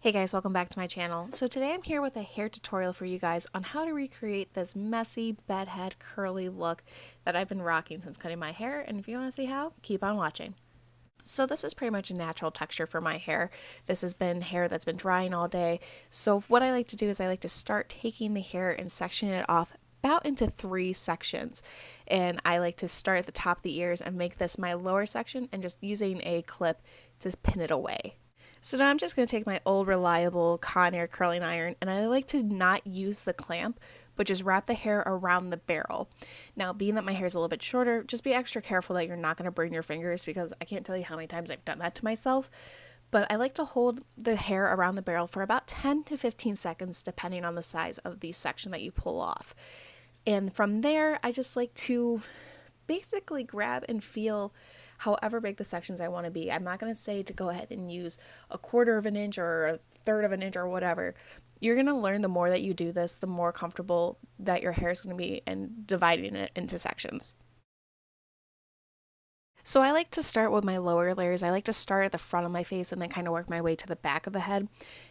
Hey guys, welcome back to my channel. So today I'm here with a hair tutorial for you guys on how to recreate this messy bedhead curly look that I've been rocking since cutting my hair, and if you want to see how, keep on watching. So this is pretty much a natural texture for my hair. This has been hair that's been drying all day. So what I like to do is I like to start taking the hair and sectioning it off about into 3 sections. And I like to start at the top of the ears and make this my lower section and just using a clip to pin it away. So now I'm just going to take my old reliable Conair curling iron, and I like to not use the clamp but just wrap the hair around the barrel. Now, being that my hair is a little bit shorter, just be extra careful that you're not going to burn your fingers, because I can't tell you how many times I've done that to myself. But I like to hold the hair around the barrel for about 10 to 15 seconds depending on the size of the section that you pull off. And from there, I just like to basically grab and feel however big the sections I want to be. I'm not going to say to go ahead and use a 1/4 of an inch or a 1/3 of an inch or whatever. You're going to learn the more that you do this, the more comfortable that your hair is going to be in dividing it into sections. So I like to start with my lower layers. I like to start at the front of my face and then kind of work my way to the back of the head.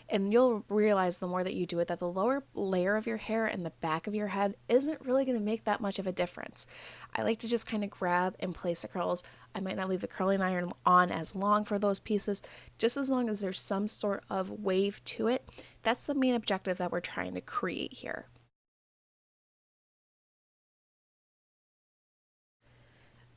And you'll realize the more that you do it that the lower layer of your hair and the back of your head isn't really going to make that much of a difference. I like to just kind of grab and place the curls. I might not leave the curling iron on as long for those pieces, just as long as there's some sort of wave to it. That's the main objective that we're trying to create here.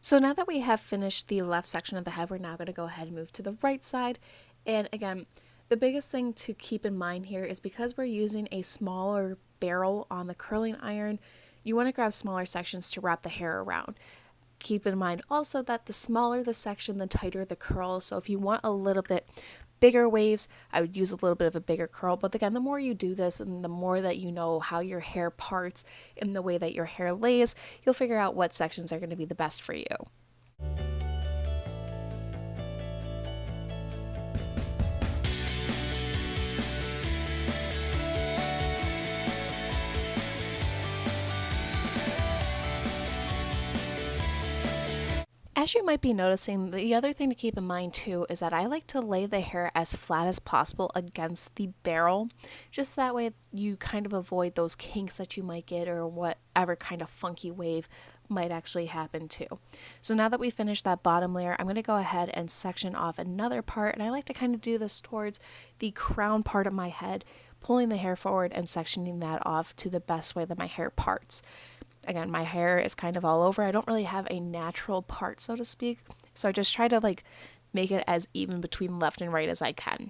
So now that we have finished the left section of the head, we're now going to go ahead and move to the right side. And again, the biggest thing to keep in mind here is because we're using a smaller barrel on the curling iron, you want to grab smaller sections to wrap the hair around. Keep in mind also that the smaller the section, the tighter the curl. So if you want a little bit bigger waves, I would use a little bit of a bigger curl. But again, the more you do this and the more that you know how your hair parts and the way that your hair lays, you'll figure out what sections are going to be the best for you. As you might be noticing, the other thing to keep in mind too is that I like to lay the hair as flat as possible against the barrel. Just that way you kind of avoid those kinks that you might get or whatever kind of funky wave might actually happen too. So now that we finished that bottom layer, I'm going to go ahead and section off another part, and I like to kind of do this towards the crown part of my head, pulling the hair forward and sectioning that off to the best way that my hair parts. Again, my hair is kind of all over. I don't really have a natural part, so to speak. So I just try to make it as even between left and right as I can.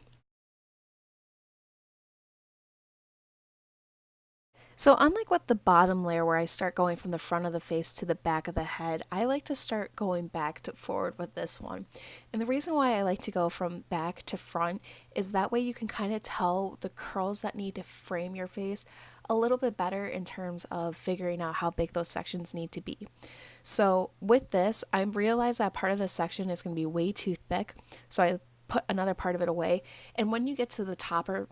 So unlike with the bottom layer where I start going from the front of the face to the back of the head, I like to start going back to forward with this one. And the reason why I like to go from back to front is that way you can kind of tell the curls that need to frame your face a little bit better in terms of figuring out how big those sections need to be. So with this, I realized that part of this section is going to be way too thick, so I put another part of it away. And when you get to the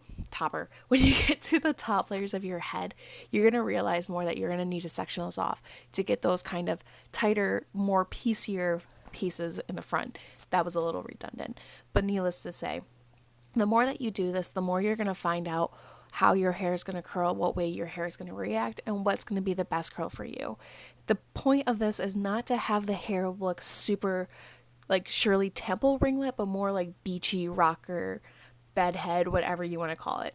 when you get to the top layers of your head, you're going to realize more that you're going to need to section those off to get those kind of tighter, more piecier pieces in the front. That was a little redundant, but needless to say, the more that you do this, the more you're going to find out how your hair is going to curl, what way your hair is going to react, and what's going to be the best curl for you. The point of this is not to have the hair look super like Shirley Temple ringlet, but more like beachy rocker, bedhead, whatever you want to call it.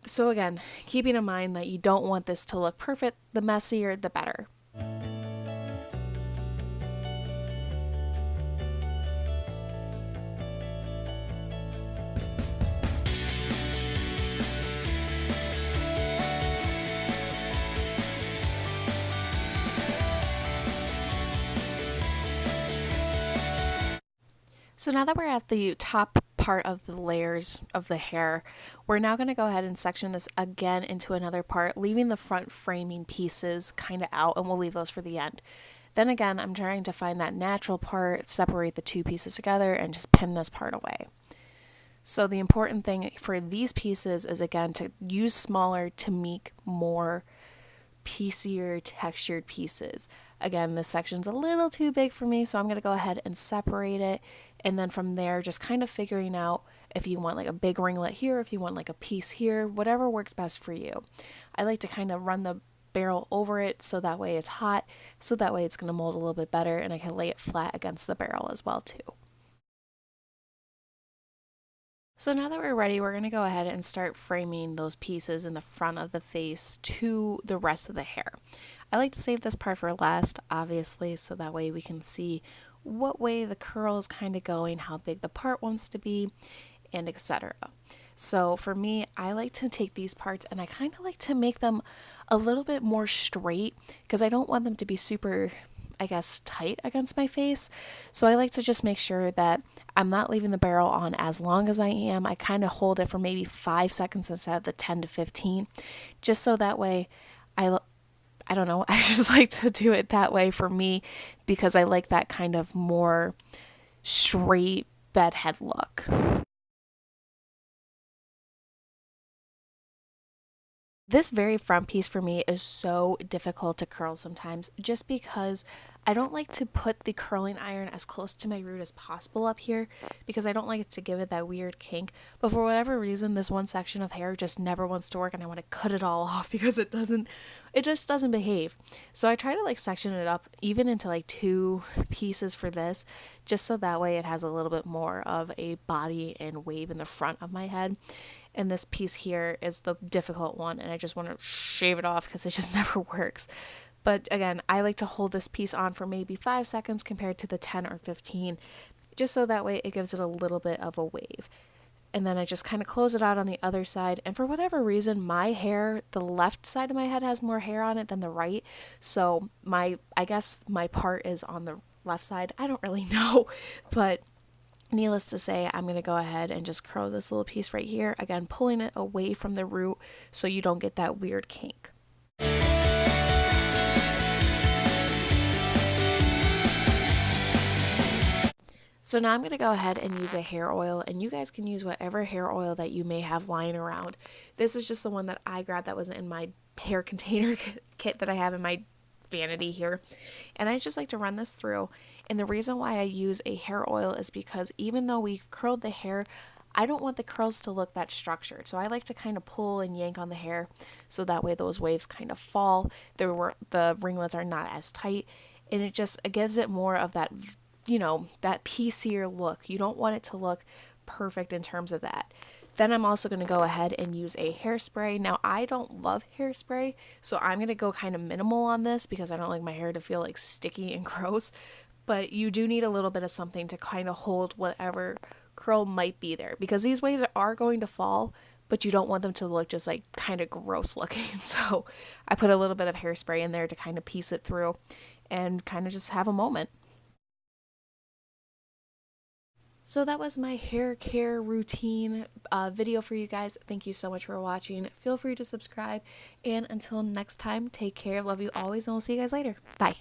So again, keeping in mind that you don't want this to look perfect, the messier, the better. So now that we're at the top part of the layers of the hair, we're now going to go ahead and section this again into another part, leaving the front framing pieces kind of out, and we'll leave those for the end. Then again, I'm trying to find that natural part, separate the two pieces together, and just pin this part away. So the important thing for these pieces is again to use smaller to make more piecier textured pieces. Again, this section's a little too big for me, so I'm going to go ahead and separate it, and then from there just kind of figuring out if you want like a big ringlet here, if you want like a piece here, whatever works best for you. I like to kind of run the barrel over it so that way it's hot, so that way it's going to mold a little bit better, and I can lay it flat against the barrel as well too. So now that we're ready, we're going to go ahead and start framing those pieces in the front of the face to the rest of the hair. I like to save this part for last, obviously, so that way we can see what way the curl is kind of going, how big the part wants to be, and etc. So for me, I like to take these parts and I kind of like to make them a little bit more straight because I don't want them to be super, I guess, tight against my face. So I like to just make sure that I'm not leaving the barrel on as long as I am. I kind of hold it for maybe 5 seconds instead of the 10 to 15, just so that way I don't know, I just like to do it that way for me because I like that kind of more straight bedhead look. This very front piece for me is so difficult to curl sometimes just because I don't like to put the curling iron as close to my root as possible up here because I don't like it to give it that weird kink. But for whatever reason, this one section of hair just never wants to work and I want to cut it all off because it just doesn't behave. So I try to like section it up even into like 2 pieces for this, just so that way it has a little bit more of a body and wave in the front of my head. And this piece here is the difficult one and I just want to shave it off because it just never works. But again, I like to hold this piece on for maybe 5 seconds compared to the 10 or 15, just so that way it gives it a little bit of a wave. And then I just kind of close it out on the other side. And for whatever reason, my hair, the left side of my head has more hair on it than the right. So I guess my part is on the left side. I don't really know, but needless to say, I'm going to go ahead and just curl this little piece right here. Again, pulling it away from the root so you don't get that weird kink. So now I'm going to go ahead and use a hair oil, and you guys can use whatever hair oil that you may have lying around. This is just the one that I grabbed that was in my hair container kit that I have in my vanity here. And I just like to run this through. And the reason why I use a hair oil is because even though we've curled the hair, I don't want the curls to look that structured. So I like to kind of pull and yank on the hair so that way those waves kind of fall. The ringlets are not as tight. And it gives it more of that, that piecier look. You don't want it to look perfect in terms of that. Then I'm also going to go ahead and use a hairspray. Now, I don't love hairspray, so I'm going to go kind of minimal on this because I don't like my hair to feel like sticky and gross. But you do need a little bit of something to kind of hold whatever curl might be there because these waves are going to fall, but you don't want them to look just like kind of gross looking. So I put a little bit of hairspray in there to kind of piece it through and kind of just have a moment. So that was my hair care routine video for you guys. Thank you so much for watching. Feel free to subscribe. And until next time, take care. Love you always, and we'll see you guys later. Bye.